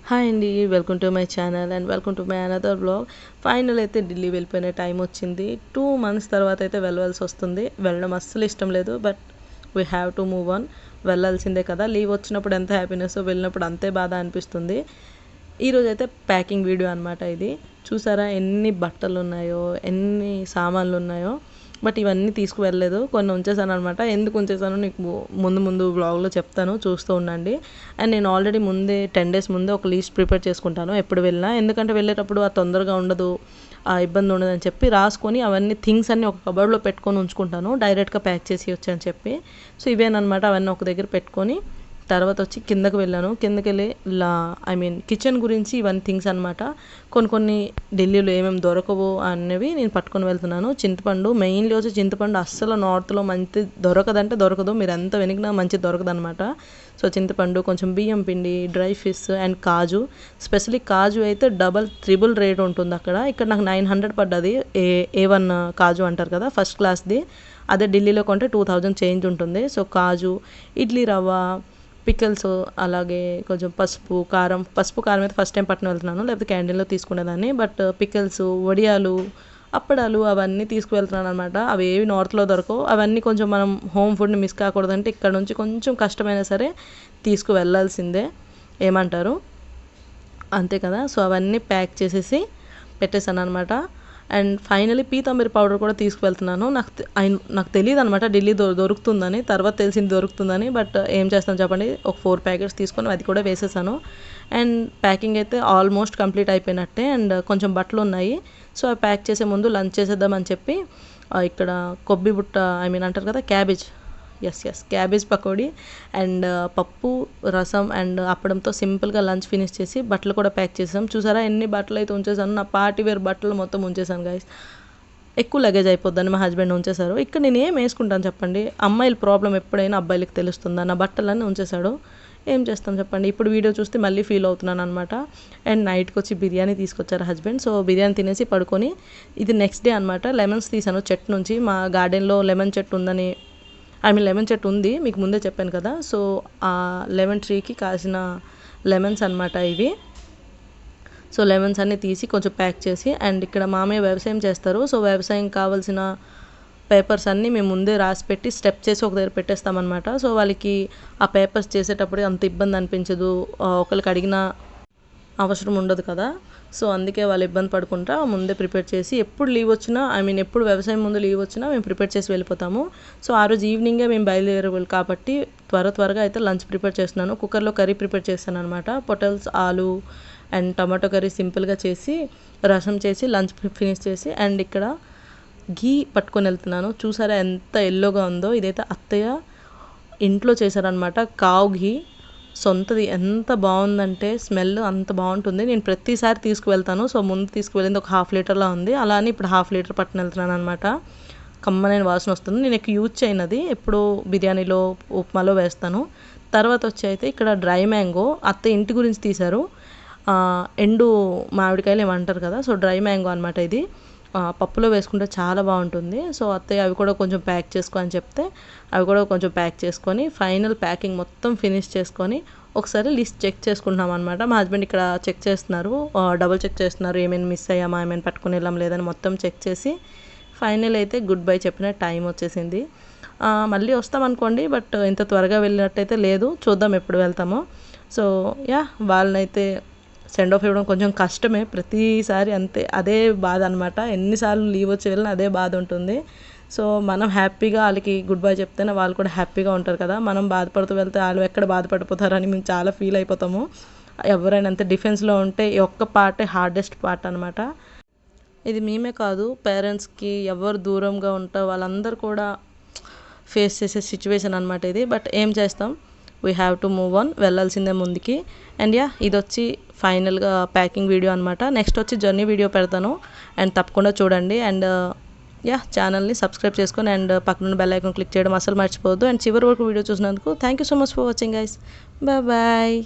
Hi అండి, welcome to my channel and welcome to my another blog. Final అయితే ఢిల్లీ వెళ్ళిపోయిన time వచ్చింది. 2 months తర్వాత అయితే వెళ్ళవలసి వస్తుంది. వెళ్ళడం అస్సలు ఇష్టం లేదు, but we have to move on. వెళ్ళాల్సిందే కదా. లీవ్ వచ్చినప్పుడు ఎంత హ్యాపీనెస్, వెళ్ళినప్పుడు అంతే బాధ అనిపిస్తుంది. ఈరోజు అయితే ప్యాకింగ్ వీడియో అనమాట ఇది. చూసారా ఎన్ని బట్టలు ఉన్నాయో, ఎన్ని సామాన్లు ఉన్నాయో. బట్ ఇవన్నీ తీసుకువెళ్ళలేదు, కొన్ని ఉంచేసాను అనమాట. ఎందుకు ఉంచేసానో నీకు ముందు బ్లాగ్లో చెప్తాను, చూస్తూ ఉండండి. అండ్ నేను ఆల్రెడీ ముందే 10 days ముందే ఒక లిస్ట్ ప్రిపేర్ చేసుకుంటాను ఎప్పుడు వెళ్ళినా. ఎందుకంటే వెళ్ళేటప్పుడు ఆ తొందరగా ఉండదు, ఆ ఇబ్బంది ఉండదని చెప్పి రాసుకొని అవన్నీ థింగ్స్ అన్నీ ఒక కబర్డ్లో పెట్టుకొని ఉంచుకుంటాను, డైరెక్ట్గా ప్యాక్ చేసి వచ్చని చెప్పి. సో ఇవేనమాట, అవన్నీ ఒక దగ్గర పెట్టుకొని తర్వాత వచ్చి కిందకి వెళ్ళాను. కిందకి వెళ్ళి కిచెన్ గురించి ఇవన్నీ థింగ్స్ అనమాట. కొన్ని ఢిల్లీలో ఏమేమి దొరకవు అనేవి నేను పట్టుకొని వెళ్తున్నాను. చింతపండు, మెయిన్లీ వచ్చి చింతపండు అస్సలు నార్త్లో మంచి దొరకదు. మీరు ఎంత వెనికినా మంచి దొరకదనమాట. సో చింతపండు, కొంచెం బియ్యం పిండి, డ్రై ఫిష్ అండ్ కాజు. స్పెషల్లీ కాజు అయితే డబల్ త్రిబుల్ రేట్ ఉంటుంది అక్కడ. ఇక్కడ నాకు 900 పడ్డది. A1 కాజు అంటారు కదా, ఫస్ట్ క్లాస్ది. అదే ఢిల్లీలో కొంటే 2000 చేంజ్ ఉంటుంది. సో కాజు, ఇడ్లీ రవ్వ, పికిల్స్, అలాగే కొంచెం పసుపు కారం అయితే ఫస్ట్ టైం పట్టుకుని వెళ్తున్నాను, లేకపోతే క్యాంటీన్లో తీసుకునేదాన్ని. బట్ పికిల్స్, వడియాలు, అప్పడాలు అవన్నీ తీసుకువెళ్తున్నాను అనమాట. అవి ఏవి నార్త్లో దొరకవు. అవన్నీ కొంచెం మనం హోమ్ ఫుడ్ని మిస్ కాకూడదంటే ఇక్కడ నుంచి కొంచెం కష్టమైనా సరే తీసుకువెళ్ళాల్సిందే, ఏమంటారు అంతే కదా. సో అవన్నీ ప్యాక్ చేసేసి పెట్టేశాను అనమాట. అండ్ ఫైనలీ పీతాంబరి పౌడర్ కూడా తీసుకువెళ్తున్నాను. నాకు తెలియదు అనమాట ఢిల్లీ దొరుకుతుందని, తర్వాత తెలిసింది దొరుకుతుందని. బట్ ఏం చేస్తాను చెప్పండి, ఒక 4 packets తీసుకొని అది కూడా వేసేసాను. అండ్ ప్యాకింగ్ అయితే ఆల్మోస్ట్ కంప్లీట్ అయిపోయినట్టే. అండ్ కొంచెం బట్టలు ఉన్నాయి. సో అవి ప్యాక్ చేసే ముందు లంచ్ చేసేద్దామని చెప్పి ఇక్కడ కొబ్బరి బుట్ట అంటారు కదా, క్యాబేజ్ క్యాబేజ్ పకోడీ అండ్ పప్పు, రసం అండ్ అప్పడంతో సింపుల్గా లంచ్ ఫినిష్ చేసి బట్టలు కూడా ప్యాక్ చేసాం. చూసారా ఎన్ని బట్టలు అయితే ఉంచేసాను. నా పార్టీ వేర్ బట్టలు మొత్తం ఉంచేసాను గైస్. ఎక్కువ లగేజ్ అయిపోద్దని మా హస్బెండ్ ఉంచేశారు. ఇక్కడ నేను ఏం వేసుకుంటాను చెప్పండి, అమ్మాయిల ప్రాబ్లం ఎప్పుడైనా అబ్బాయిలకి తెలుస్తుందా. నా బట్టలన్నీ ఉంచేశాడు, ఏం చేస్తాను చెప్పండి. ఇప్పుడు వీడియో చూస్తే మళ్ళీ ఫీల్ అవుతున్నాను అనమాట. అండ్ నైట్కి వచ్చి బిర్యానీ తీసుకొచ్చారు హస్బెండ్. సో బిర్యానీ తినేసి పడుకొని, ఇది నెక్స్ట్ డే అనమాట. లెమన్స్ తీసాను చెట్టు నుంచి. మా గార్డెన్లో లెమన్ చెట్టు ఉందని, లెమన్ చెట్టు ఉంది, మీకు ముందే చెప్పాను కదా. సో ఆ లెమన్ ట్రీకి కాసిన లెమన్స్ అనమాట ఇవి. సో లెమన్స్ అన్నీ తీసి కొంచెం ప్యాక్ చేసి, అండ్ ఇక్కడ మామయ్య వ్యవసాయం చేస్తారు. సో వ్యవసాయం కావాల్సిన పేపర్స్ అన్నీ మేము ముందే రాసి పెట్టి స్టెప్ చేసి ఒక దగ్గర పెట్టేస్తామన్నమాట. సో వాళ్ళకి ఆ పేపర్స్ చేసేటప్పుడు అంత ఇబ్బంది అనిపించదు, ఒకరికి అడిగిన అవసరం ఉండదు కదా. సో అందుకే వాళ్ళు ఇబ్బంది పడుకుంటా ముందే ప్రిపేర్ చేసి, ఎప్పుడు లీవ్ వచ్చినా ఎప్పుడు వ్యవసాయం ముందు లీవ్ వచ్చినా మేము ప్రిపేర్ చేసి వెళ్ళిపోతాము. సో ఆ రోజు ఈవినింగే మేము బయలుదేరేవాళ్ళు కాబట్టి త్వరగా అయితే లంచ్ ప్రిపేర్ చేస్తున్నాను. కుక్కర్లో కర్రీ ప్రిపేర్ చేస్తాను అనమాట. పొటల్స్, ఆలు అండ్ టమాటో కర్రీ సింపుల్గా చేసి, రసం చేసి లంచ్ ఫినిష్ చేసి, అండ్ ఇక్కడ ఘీ పట్టుకొని వెళ్తున్నాను. చూసారా ఎంత ఎల్లోగా ఉందో. ఇదైతే అత్తయ్య ఇంట్లో చేశారనమాట, కావు ఘీ సొంతది. ఎంత బాగుందంటే స్మెల్ అంత బాగుంటుంది. నేను ప్రతిసారి తీసుకువెళ్తాను. సో ముందు తీసుకువెళ్ళింది ఒక 1/2 లీటర్లా ఉంది. అలా అని ఇప్పుడు 1/2 లీటర్ పట్టుకుని వెళ్తున్నాను అనమాట. కమ్మనైన వాసన వస్తుంది. నేను ఎక్కువ యూజ్ చేయనది, ఎప్పుడు బిర్యానీలో, ఉప్మాలో వేస్తాను. తర్వాత వచ్చి అయితే ఇక్కడ డ్రై మ్యాంగో అత్త ఇంటి గురించి తీశారు. ఎండు మామిడికాయలు ఏమంటారు కదా. సో డ్రై మ్యాంగో అనమాట ఇది. పప్పులో వేసుకుంటే చాలా బాగుంటుంది. సో అత్తయ్య అవి కూడా కొంచెం ప్యాక్ చేసుకో అని చెప్తే అవి కూడా కొంచెం ప్యాక్ చేసుకొని ఫైనల్ ప్యాకింగ్ మొత్తం ఫినిష్ చేసుకొని ఒకసారి లిస్ట్ చెక్ చేసుకుంటున్నాం అనమాట. మా హస్బెండ్ ఇక్కడ చెక్ చేస్తున్నారు, డబుల్ చెక్ చేస్తున్నారు, ఏమైనా మిస్ అయ్యామా, ఏమైనా పట్టుకుని వెళ్ళాం లేదని మొత్తం చెక్ చేసి ఫైనల్ అయితే గుడ్ బై చెప్పిన టైం వచ్చేసింది. మళ్ళీ వస్తాం అనుకోండి, బట్ ఇంత త్వరగా వెళ్ళినట్టయితే లేదు, చూద్దాం ఎప్పుడు వెళ్తామో. సో వాళ్ళనైతే సెండ్ ఆఫ్ ఇవ్వడం కొంచెం కష్టమే, ప్రతిసారి అంతే, అదే బాధ అనమాట. ఎన్నిసార్లు లీవ్ వచ్చి వెళ్ళినా అదే బాధ ఉంటుంది. సో మనం హ్యాపీగా వాళ్ళకి గుడ్ బై చెప్తేనే వాళ్ళు కూడా హ్యాపీగా ఉంటారు కదా. మనం బాధపడుతూ వెళ్తే వాళ్ళు ఎక్కడ బాధపడిపోతారని మేము చాలా ఫీల్ అయిపోతాము. ఎవరైనా అంతే డిఫెన్స్లో ఉంటే ఈ ఒక్క పార్టే హార్డెస్ట్ పార్ట్ అనమాట. ఇది మేమే కాదు, పేరెంట్స్కి ఎవరు దూరంగా ఉంటారో వాళ్ళందరూ కూడా ఫేస్ చేసే సిచ్యువేషన్ అనమాట ఇది. బట్ ఏం చేస్తాం, we have to move on, వెళ్ళాల్సిందే ముందుకి. అండ్ ఇది వచ్చి ఫైనల్గా ప్యాకింగ్ వీడియో అనమాట. నెక్స్ట్ వచ్చి జర్నీ వీడియో పెడతాను, అండ్ తప్పకుండా చూడండి. అండ్ ఛానల్ని సబ్స్క్రైబ్ చేసుకొని అండ్ పక్కన బెల్ ఐకాన్ క్లిక్ చేయడం అసలు మర్చిపోవద్దు. అండ్ చివరి వరకు వీడియో చూసినందుకు thank you so much for watching guys. Bye.